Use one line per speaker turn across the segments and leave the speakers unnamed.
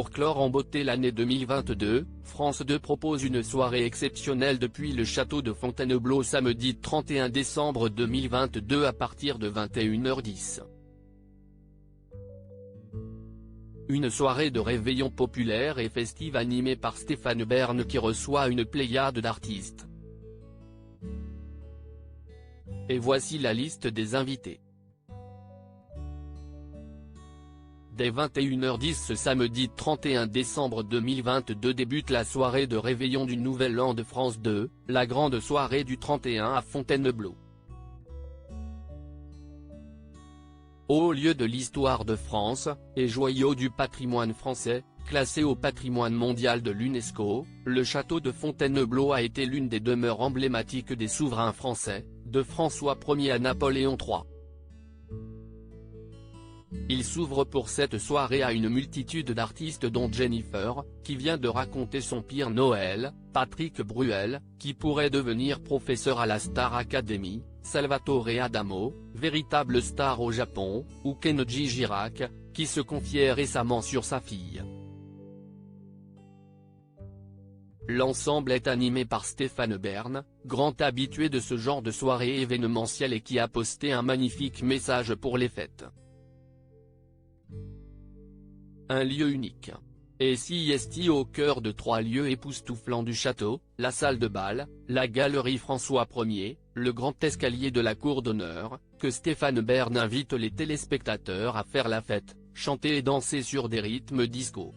Pour clore en beauté l'année 2022, France 2 propose une soirée exceptionnelle depuis le château de Fontainebleau samedi 31 décembre 2022 à partir de 21h10. Une soirée de réveillon populaire et festive animée par Stéphane Bern qui reçoit une pléiade d'artistes. Et voici la liste des invités. Dès 21h10 ce samedi 31 décembre 2022 débute la soirée de réveillon du Nouvel An de France 2, la grande soirée du 31 à Fontainebleau. Haut lieu de l'histoire de France, et joyau du patrimoine français, classé au patrimoine mondial de l'UNESCO, le château de Fontainebleau a été l'une des demeures emblématiques des souverains français, de François Ier à Napoléon III. Il s'ouvre pour cette soirée à une multitude d'artistes dont Jennifer, qui vient de raconter son pire Noël, Patrick Bruel, qui pourrait devenir professeur à la Star Academy, Salvatore Adamo, véritable star au Japon, ou Kenji Girac, qui se confiait récemment sur sa fille. L'ensemble est animé par Stéphane Bern, grand habitué de ce genre de soirée événementielle et qui a posté un magnifique message pour les fêtes. Un lieu unique. Et si est au cœur de 3 lieux époustouflants du château, la salle de bal, la galerie François Ier, le grand escalier de la cour d'honneur, que Stéphane Bern invite les téléspectateurs à faire la fête, chanter et danser sur des rythmes disco.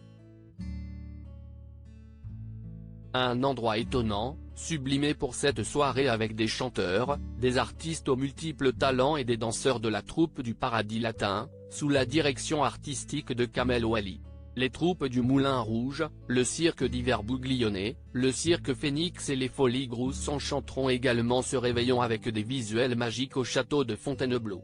Un endroit étonnant, sublimé pour cette soirée avec des chanteurs, des artistes aux multiples talents et des danseurs de la troupe du Paradis Latin, sous la direction artistique de Kamel Ouali. Les troupes du Moulin Rouge, le cirque d'hiver Bouglione, le cirque Phénix et les Folies Grousses enchanteront également ce réveillon avec des visuels magiques au château de Fontainebleau.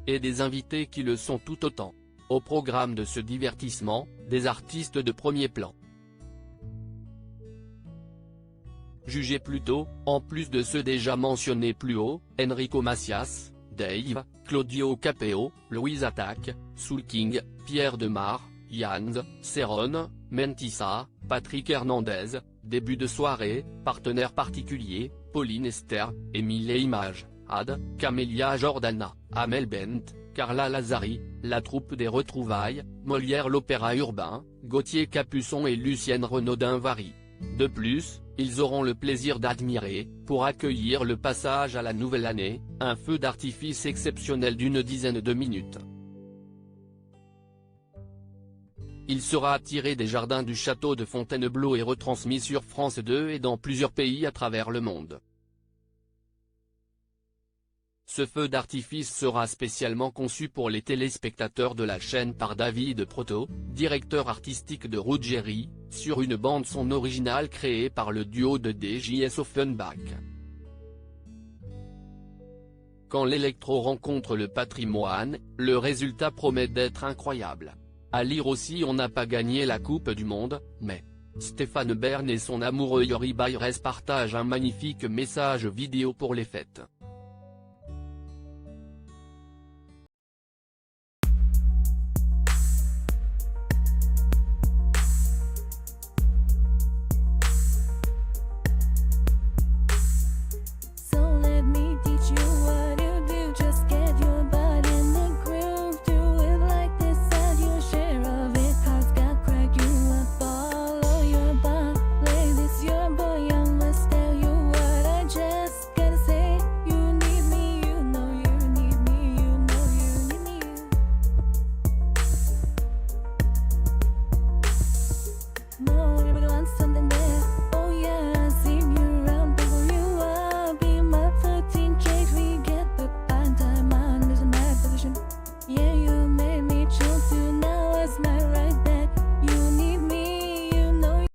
Et des invités qui le sont tout autant. Au programme de ce divertissement, des artistes de premier plan. Jugez plutôt, en plus de ceux déjà mentionnés plus haut, Enrico Macias, Dave, Claudio Capeo, Louise Attaque, Soul King, Pierre Demar, Yann, Serron, Mentissa, Patrick Hernandez, début de soirée, partenaires particuliers, Pauline Esther, Émile et Images, Ad, Camélia Jordana, Amel Bent, Carla Lazari, la troupe des retrouvailles, Molière l'opéra urbain, Gauthier Capuçon et Lucienne Renaudin-Vary. De plus, ils auront le plaisir d'admirer, pour accueillir le passage à la nouvelle année, un feu d'artifice exceptionnel d'une dizaine de minutes. Il sera tiré des jardins du château de Fontainebleau et retransmis sur France 2 et dans plusieurs pays à travers le monde. Ce feu d'artifice sera spécialement conçu pour les téléspectateurs de la chaîne par David Proto, directeur artistique de Ruggieri, sur une bande-son originale créée par le duo de DJS Offenbach. Quand l'électro rencontre le patrimoine, le résultat promet d'être incroyable. À lire aussi on n'a pas gagné la Coupe du Monde, mais Stéphane Bern et son amoureux Yori Bayres partagent un magnifique message vidéo pour les fêtes.